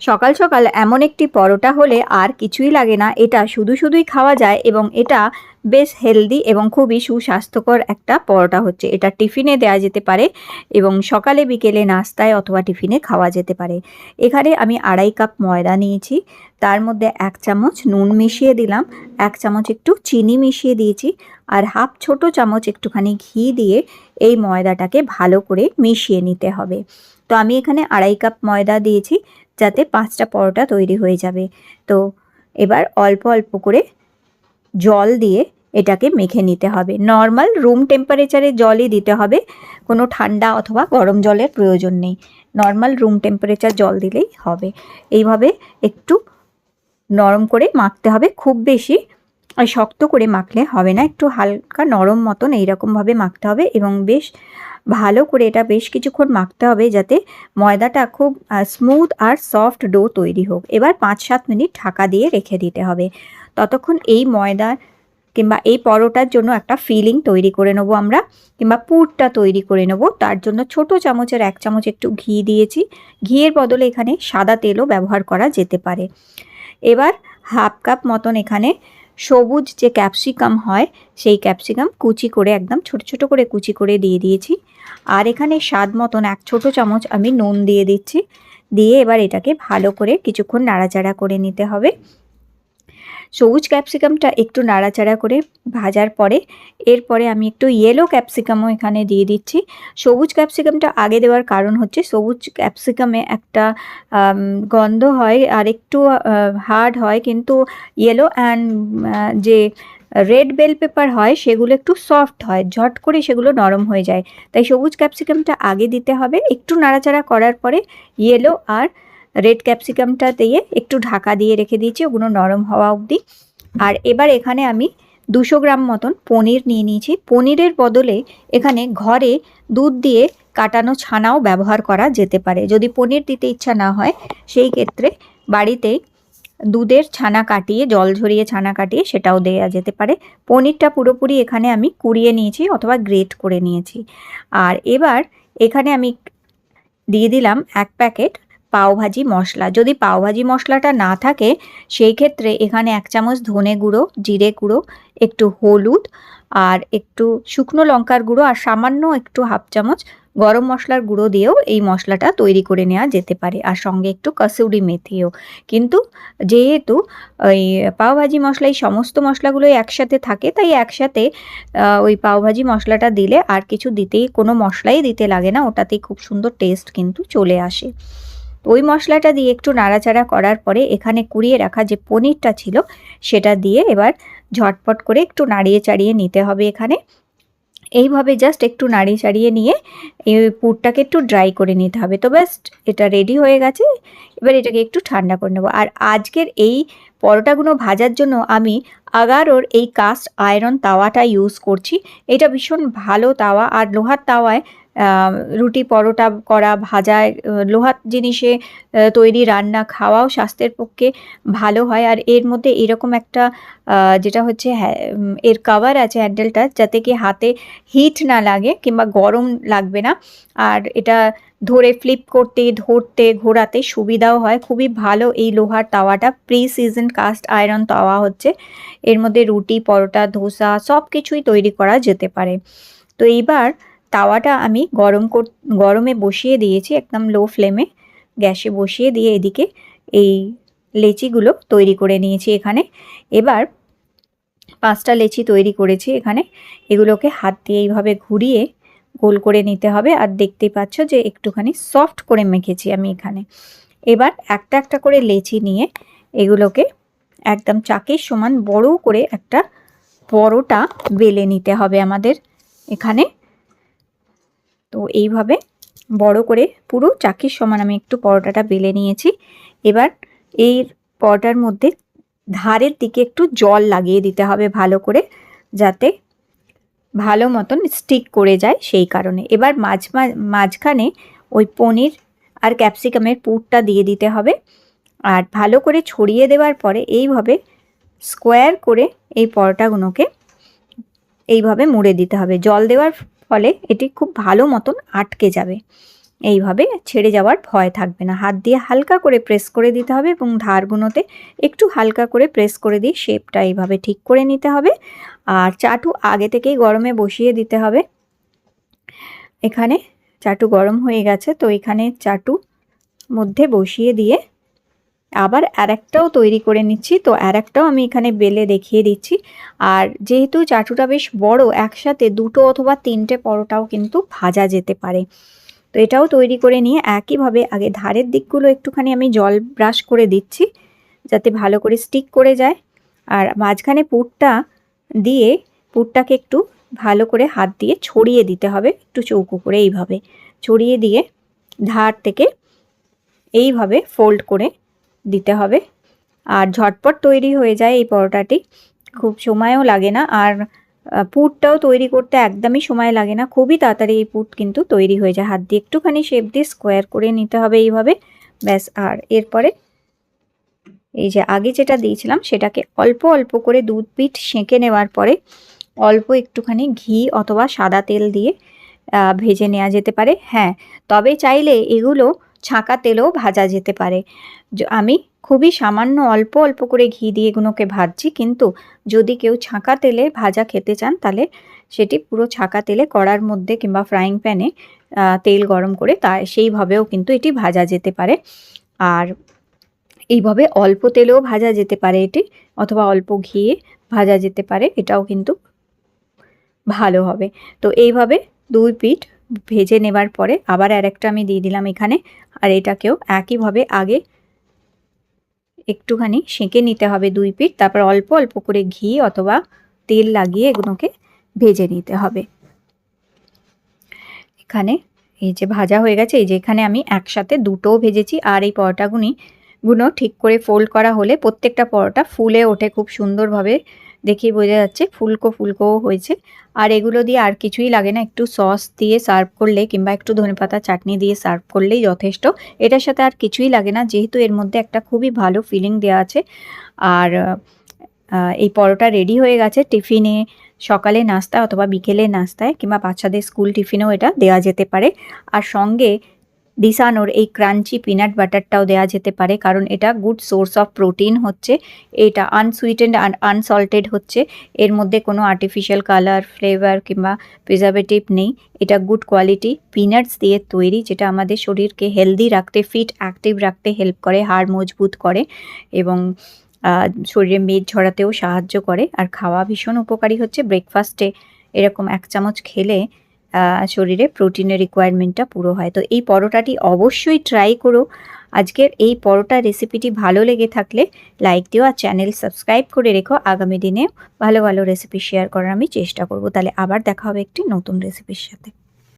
সকাল সকাল এমন একটি পরোটা হলে আর কিছুই লাগে না, এটা শুধু শুধুই খাওয়া যায় এবং এটা বেশ হেলদি এবং খুবই সুস্বাস্থ্যকর একটা পরোটা হচ্ছে। এটা টিফিনে দেওয়া যেতে পারে এবং সকালে বিকেলে নাস্তায় অথবা টিফিনে খাওয়া যেতে পারে। এখানে আমি 2.5 কাপ ময়দা নিয়েছি, তার মধ্যে 1 চামচ নুন মিশিয়ে দিলাম, 1 চামচ একটু চিনি মিশিয়ে দিয়েছি আর হাফ ছোট চামচ একটুখানি ঘি দিয়ে এই ময়দাটাকে ভালো করে মিশিয়ে নিতে হবে। তো আমি এখানে 2.5 কাপ ময়দা দিয়েছি যাতে 5টা পরোটা তৈরি হয়ে যাবে। তো এবার অল্প অল্প করে জল দিয়ে এটাকে মেখে নিতে হবে। নর্মাল রুম টেম্পারেচারে জলই দিতে হবে, কোনো ঠান্ডা অথবা গরম জলের প্রয়োজন নেই। নর্মাল রুম টেম্পারেচার জল দিলেই হবে। এইভাবে একটু নরম করে মাখতে হবে, খুব বেশি শক্ত করে মাখলে হবে না, একটু হালকা নরম মতন এইরকমভাবে মাখতে হবে এবং বেশ ভালো করে এটা বেশ কিছুক্ষণ মাখতে হবে যাতে ময়দাটা খুব স্মুথ আর সফট ডো তৈরি হোক। এবার 5-7 মিনিট ঢাকা দিয়ে রেখে দিতে হবে। ততক্ষণ এই ময়দা কিংবা এই পরোটার জন্য একটা ফিলিং তৈরি করে নেবো আমরা, কিংবা পুরটা তৈরি করে নেবো। তার জন্য ছোট চামচের 1 চামচ একটু ঘি দিয়েছি, ঘিয়ের বদলে এখানে সাদা তেলও ব্যবহার করা যেতে পারে। এবার হাফ কাপ মতন এখানে সবুজ যে ক্যাপসিকাম হয় সেই ক্যাপসিকাম কুচি করে একদম ছোট ছোট করে কুচি করে দিয়ে দিয়েছি। আর এখানে স্বাদ মতন 1 ছোট চামচ আমি নুন দিয়ে দিচ্ছি, দিয়ে এবার এটাকে ভালো করে কিছুক্ষণ নাড়াচাড়া করে নিতে হবে। সবুজ ক্যাপসিকামটা একটু নাড়াচাড়া করে ভাজার পরে এরপরে আমি একটু ইয়েলো ক্যাপসিকামও এখানে দিয়ে দিচ্ছি। সবুজ ক্যাপসিকামটা আগে দেওয়ার কারণ হচ্ছে সবুজ ক্যাপসিকামে একটা গন্ধ হয় আর একটু হার্ড হয়, কিন্তু ইয়েলো অ্যান্ড যে রেড বেল পেপার হয় সেগুলো একটু সফট হয়, ঝট করে সেগুলো নরম হয়ে যায়। তাই সবুজ ক্যাপসিকামটা আগে দিতে হবে। একটু নাড়াচাড়া করার পরে ইয়েলো আর রেড ক্যাপসিকামটা দিয়ে একটু ঢাকা দিয়ে রেখে দিয়েছি ওগুলো নরম হওয়া অবধি। আর এবার এখানে আমি 200 গ্রাম মতন পনির নিয়ে নিয়েছি। পনিরের বদলে এখানে ঘরে দুধ দিয়ে কাটানো ছানাও ব্যবহার করা যেতে পারে। যদি পনির দিতে ইচ্ছা না হয় সেই ক্ষেত্রে বাড়িতেই দুধের ছানা কাটিয়ে, জল ঝরিয়ে ছানা কাটিয়ে সেটাও দেওয়া যেতে পারে। পনিরটা পুরোপুরি এখানে আমি কুড়িয়ে নিয়েছি অথবা গ্রেট করে নিয়েছি। আর এবার এখানে আমি দিয়ে দিলাম 1 প্যাকেট পাওভাজি মশলা। যদি পাওভাজি মশলাটা না থাকে সেই ক্ষেত্রে এখানে 1 চামচ ধনে গুঁড়ো, জিরে গুঁড়ো, একটু হলুদ আর একটু শুকনো লঙ্কার গুঁড়ো আর সামান্য একটু হাফ চামচ গরম মশলার গুঁড়ো দিয়েও এই মশলাটা তৈরি করে নেওয়া যেতে পারে, আর সঙ্গে একটু কসুরি মেথিও। কিন্তু যেহেতু ওই পাওভাজি মশলা এই সমস্ত মশলাগুলোই একসাথে থাকে তাই একসাথে ওই পাওভাজি মশলাটা দিলে আর কিছু দিতেই, কোনো মশলাই দিতে লাগে না, ওটাতেই খুব সুন্দর টেস্ট কিন্তু চলে আসে। ওই মশলাটা দিয়ে একটু নাড়াচাড়া করার পরে এখানে কুড়িয়ে রাখা যে পনিরটা ছিল সেটা দিয়ে এবার ঝটপট করে একটু নাড়িয়ে চাড়িয়ে নিতে হবে। এখানে এইভাবে জাস্ট একটু নাড়িয়ে চাড়িয়ে নিয়ে এই পুরটাকে একটু ড্রাই করে নিতে হবে। তো ব্যাস এটা রেডি হয়ে গেছে। এবার এটাকে একটু ঠান্ডা করে নেব। আর আজকের এই পরোটাগুলো ভাজার জন্য আমি আগারোর এই কাস্ট আয়রন তাওয়াটা ইউজ করছি। এটা ভীষণ ভালো তাওয়া, আর লোহার তাওয়ায় রুটি পরোটা করা, ভাজায় লোহার জিনিসে তৈরি রান্না খাওয়াও স্বাস্থ্যের পক্ষে ভালো হয়। আর এর মধ্যে এরকম একটা যেটা হচ্ছে এর কভার আছে হ্যান্ডেলটা, যাতে কি হাতে হিট না লাগে কিংবা গরম লাগবে না, আর এটা ধরে ফ্লিপ করতে, ধরতে, ঘোরাতে সুবিধাও হয়। খুবই ভালো এই লোহার তাওয়াটা, প্রি সিজন কাস্ট আয়রন তাওয়া হচ্ছে। এর মধ্যে রুটি, পরোটা, ধোসা সব কিছুই তৈরি করা যেতে পারে। তো এইবার তাওয়াটা আমি গরমে বসিয়ে দিয়েছি, একদম লো ফ্লেমে গ্যাসে বসিয়ে দিয়ে এদিকে এই লেচিগুলো তৈরি করে নিয়েছি এখানে। এবার 5টা লেচি তৈরি করেছি এখানে, এগুলোকে হাত দিয়ে এইভাবে ঘুরিয়ে গোল করে নিতে হবে। আর দেখতেই পাচ্ছ যে একটুখানি সফট করে মেখেছি আমি এখানে। এবার একটা একটা করে লেচি নিয়ে এগুলোকে একদম চাকের সমান বড় করে একটা পরোটা বেলে নিতে হবে আমাদের এখানে। তো এইভাবে বড় করে পুরো চাকির সমান আমি একটু পরোটাটা বেলে নিয়েছি। এবার এই পরোটার মধ্যে ধারের দিকে একটু জল লাগিয়ে দিতে হবে ভালো করে, যাতে ভালো মতন স্টিক করে যায় সেই কারণে। এবার মাঝখানে ওই পনির আর ক্যাপসিকামের পুরটা দিয়ে দিতে হবে, আর ভালো করে ছড়িয়ে দেওয়ার পরে এইভাবে স্কোয়ার করে এই পরোটাগুলোকে এইভাবে মুড়ে দিতে হবে। জল দেওয়ার ফলে এটি খুব ভালো মতন আটকে যাবে। এইভাবে ছেড়ে যাওয়ার ভয় থাকবে না। হাত দিয়ে হালকা করে প্রেস করে দিতে হবে এবং ধারগুলোতে একটু হালকা করে প্রেস করে দিয়ে শেপটা এইভাবে ঠিক করে নিতে হবে। আর চাটু আগে থেকেই গরমে বসিয়ে দিতে হবে। এখানে চাটু গরম হয়ে গেছে, তো এখানে চাটু মধ্যে বসিয়ে দিয়ে আবার আরেকটাও তৈরি করে নিচ্ছি। তো আরেকটাও আমি এখানে বেলে দেখিয়ে দিচ্ছি। আর যেহেতু চাটুটা বেশ বড়, একসাথে 2টো অথবা 3টে পরোটাও কিন্তু ভাজা যেতে পারে। তো এটাও তৈরি করে নিয়ে একইভাবে আগে ধারের দিকগুলো একটুখানি আমি জল ব্রাশ করে দিচ্ছি যাতে ভালো করে স্টিক করে যায়। আর মাঝখানে পুরটা দিয়ে পুরটাকে একটু ভালো করে হাত দিয়ে ছড়িয়ে দিতে হবে, একটু চৌকো করে এইভাবে ছড়িয়ে দিয়ে ধার থেকে এইভাবে ফোল্ড করে দিতে হবে। আর ঝটপট তৈরি হয়ে যায় এই পরোটাটি, খুব সময়ও লাগে না। আর পুরটাও তৈরি করতে একদমই সময় লাগে না, খুবই তাড়াতাড়ি এই পুর কিন্তু তৈরি হয়ে যায়। হাত দিয়ে একটুখানি শেপ দিয়ে স্কোয়ার করে নিতে হবে এইভাবে, ব্যাস। আর এরপরে এই যে আগে যেটা দিয়েছিলাম সেটাকে অল্প অল্প করে 2 পিঠ সেঁকে নেওয়ার পরে অল্প একটুখানি ঘি অথবা সাদা তেল দিয়ে ভেজে নেওয়া যেতে পারে। হ্যাঁ, তবে চাইলে এগুলো ছাঁকা তেলেও ভাজা যেতে পারে। আমি খুবই সামান্য অল্প অল্প করে ঘি দিয়ে এগুলোকে ভাজছি, কিন্তু যদি কেউ ছাঁকা তেলে ভাজা খেতে চান তাহলে সেটি পুরো ছাঁকা তেলে কড়ার মধ্যে কিংবা ফ্রাইং প্যানে তেল গরম করে সেইভাবেও কিন্তু এটি ভাজা যেতে পারে। আর এইভাবে অল্প তেলেও ভাজা যেতে পারে এটি, অথবা অল্প ঘিয়ে ভাজা যেতে পারে, এটাও কিন্তু ভালো হবে। তো এইভাবে 2 পিঠ ভেজে নেবার পরে আবার আরেকটা আমি দিয়ে দিলাম এখানে। আর এটাকেও একইভাবে আগে একটুখানি সেঁকে নিতে হবে 2 পিঠ, তারপর অল্প অল্প করে ঘি অথবা তেল লাগিয়ে এগুলোকে ভেজে নিতে হবে। এখানে এই যে ভাজা হয়ে গেছে, এই যে এখানে আমি একসাথে 2টোও ভেজেছি। আর এই পরোটাগুলো ঠিক করে ফোল্ড করা হলে প্রত্যেকটা পরোটা ফুলে ওঠে খুব সুন্দরভাবে, দেখেই বোঝা যাচ্ছে ফুলকো ফুলকোও হয়েছে। আর এগুলো দিয়ে আর কিছুই লাগে না, একটু সস দিয়ে সার্ভ করলে কিংবা একটু ধনেপাতা চাটনি দিয়ে সার্ভ করলেই যথেষ্ট। এটার সাথে আর কিছুই লাগে না, যেহেতু এর মধ্যে একটা খুবই ভালো ফিলিং দেওয়া আছে। আর এই পরোটা রেডি হয়ে গেছে। টিফিনে, সকালে নাস্তা অথবা বিকেলে নাস্তায় কিংবা বাচ্চাদের স্কুল টিফিনেও এটা দেওয়া যেতে পারে। আর সঙ্গে দিশানোর এই ক্রাঞ্চি পিনাট বাটারটাও দেওয়া যেতে পারে, কারণ এটা গুড সোর্স অফ প্রোটিন হচ্ছে। এটা আনসুইটেন্ড অ্যান্ড আনসল্টেড হচ্ছে, এর মধ্যে কোনো আর্টিফিশিয়াল কালার, ফ্লেভার কিংবা প্রিজারভেটিভ নেই। এটা গুড কোয়ালিটি পিনাটস দিয়ে তৈরি, যেটা আমাদের শরীরকে হেলদি রাখতে, ফিট অ্যাক্টিভ রাখতে হেল্প করে, হাড় মজবুত করে এবং শরীরে মেদ ঝরাতেও সাহায্য করে। আর খাওয়া ভীষণ উপকারী হচ্ছে। ব্রেকফাস্টে এরকম 1 চামচ খেলে শরীরে প্রোটিনের রিকোয়ারমেন্টটা পুরো হয়। তো এই পরোটাটি অবশ্যই ট্রাই করো। আজকের এই পরোটা রেসিপিটি ভালো লেগে থাকলে লাইক দিও আর চ্যানেল সাবস্ক্রাইব করে রেখো। আগামী দিনে ভালো ভালো রেসিপি শেয়ার করার আমি চেষ্টা করব। তাহলে আবার দেখা হবে একটি নতুন রেসিপির সাথে।